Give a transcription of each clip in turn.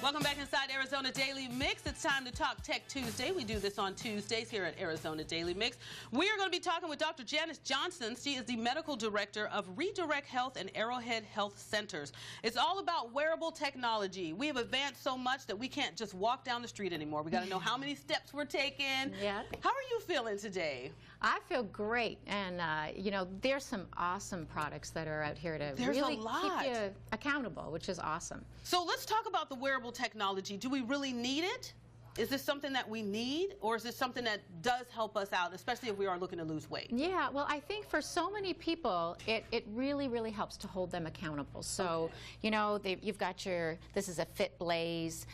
Welcome back inside Arizona Daily Mix. It's time to talk Tech Tuesday. We do this on Tuesdays here at Arizona Daily Mix. We are going to be talking with Dr. Janice Johnston. She is the medical director of Redirect Health and Arrowhead Health Centers. It's all about wearable technology. We have advanced so much that we can't just walk down the street anymore. We got to know how many steps we're taking. Yeah. How are you feeling today? I feel great, and you know, there's some awesome products that are out here to really keep you accountable, which is awesome. So let's talk about the wearable technology. Do we really need it? Is this something that we need, or is this something that does help us out, especially if we are looking to lose weight? Yeah, well, I think for so many people, it really, really helps to hold them accountable. So, you know, you've got this is a Fit Blaze.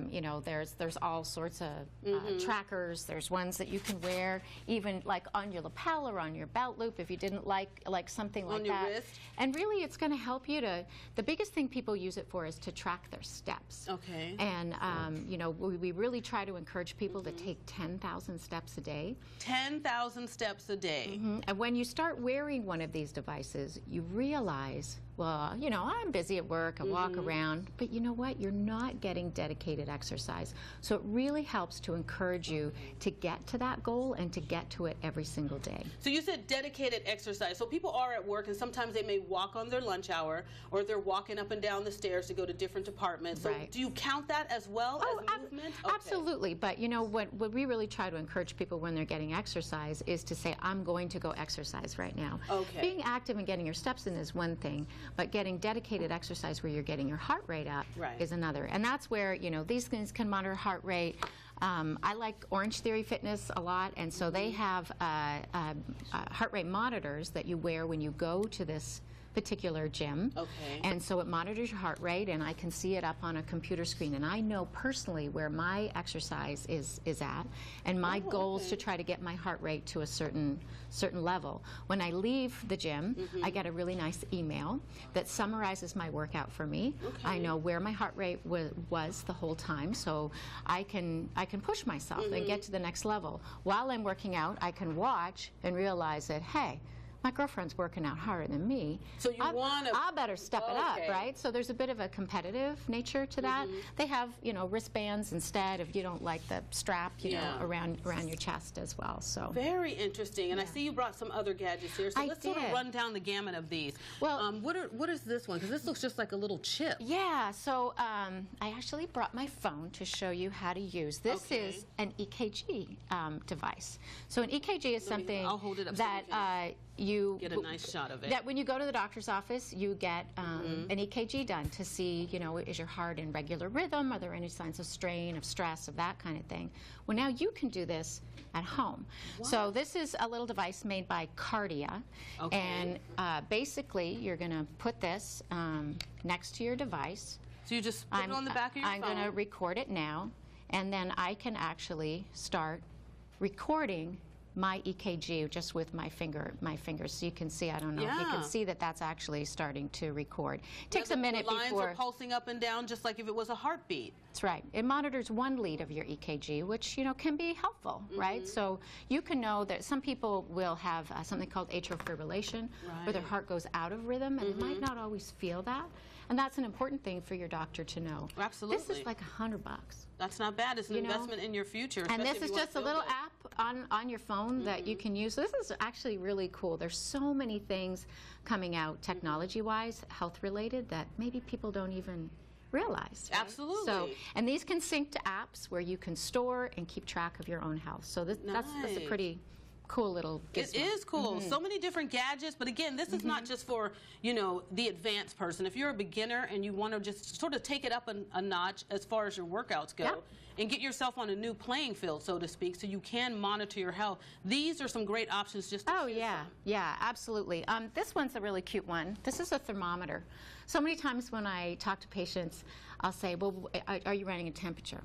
You know, there's all sorts of trackers. There's ones that you can wear even like on your lapel or on your belt loop if you didn't like something like that. On your wrist? And really, it's going to help you to, the biggest thing people use it for is to track their steps. Okay. And, you know, we really try to encourage people to take 10,000 steps a day. 10,000 steps a day. And when you start wearing one of these devices, you realize, well, you know, I'm busy at work, I walk around, but you know what? You're not getting dedicated exercise. So it really helps to encourage you to get to that goal and to get to it every single day. So you said dedicated exercise. So people are at work and sometimes they may walk on their lunch hour, or they're walking up and down the stairs to go to different departments. So do you count that as well as movement? Absolutely. But you know, what we really try to encourage people when they're getting exercise is to say, I'm going to go exercise right now. Being active and getting your steps in is one thing, but getting dedicated exercise where you're getting your heart rate up is another. And that's where, you know, these things can monitor heart rate. I like Orange Theory Fitness a lot, and so they have heart rate monitors that you wear when you go to this particular gym. And so it monitors your heart rate, and I can see it up on a computer screen, and I know personally where my exercise is at, and my goal is to try to get my heart rate to a certain level. When I leave the gym, I get a really nice email that summarizes my workout for me. I know where my heart rate was the whole time, so I can push myself and get to the next level. While I'm working out, I can watch and realize that, hey, my girlfriend's working out harder than me. So I better step it up, right? So there's a bit of a competitive nature to that. They have, you know, wristbands instead if you don't like the strap, you know, around your chest as well. So very interesting. And I see you brought some other gadgets here. So let's sort of run down the gamut of these. Well, what is this one? Because this looks just like a little chip. Yeah. So I actually brought my phone to show you how to use. This is an EKG device. So an EKG is something that you get a nice shot of it. That when you go to the doctor's office, you get an EKG done to see, you know, is your heart in regular rhythm? Are there any signs of strain, of stress, of that kind of thing? Well, now you can do this at home. So this is a little device made by Cardia, and basically you're going to put this next to your device. So you just put it on the back of your phone. I'm going to record it now, and then I can actually start recording my EKG just with my fingers. So you can see, I don't know if you can see that that's actually starting to record. It takes a minute before. The lines are pulsing up and down just like if it was a heartbeat. That's right. It monitors one lead of your EKG, which, you know, can be helpful, right? So you can know that some people will have something called atrial fibrillation, where their heart goes out of rhythm, and they might not always feel that. And that's an important thing for your doctor to know. Absolutely. This is like $100. That's not bad. It's an investment in your future. And this is just a little app on your phone that you can use. This is actually really cool. There's so many things coming out technology-wise, health-related, that maybe people don't even realize. Right? Absolutely. So, and these can sync to apps where you can store and keep track of your own health. So that's a pretty cool little gizmo. It is cool. So many different gadgets, but again, this is not just for, you know, the advanced person. If you're a beginner and you want to just sort of take it up a notch as far as your workouts go and get yourself on a new playing field, so to speak, so you can monitor your health, these are some great options just to choose from. Yeah, absolutely. This one's a really cute one. This is a thermometer. So many times when I talk to patients, I'll say, well, are you running a temperature?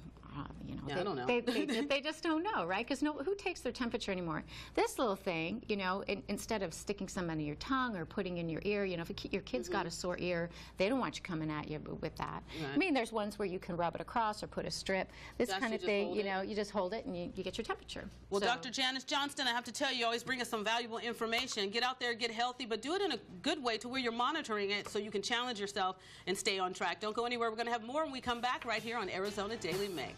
You know, yeah, I don't know. They just don't know, right? Because who takes their temperature anymore? This little thing, you know, instead of sticking some under your tongue or putting in your ear, you know, if your kid's got a sore ear, they don't want you coming at you with that. Right. I mean, there's ones where you can rub it across or put a strip. This kind of thing, you know, you just hold it and you get your temperature. Well, Dr. Janice Johnston, I have to tell you, you always bring us some valuable information. Get out there, get healthy, but do it in a good way to where you're monitoring it so you can challenge yourself and stay on track. Don't go anywhere. We're going to have more when we come back right here on Arizona Daily Mix.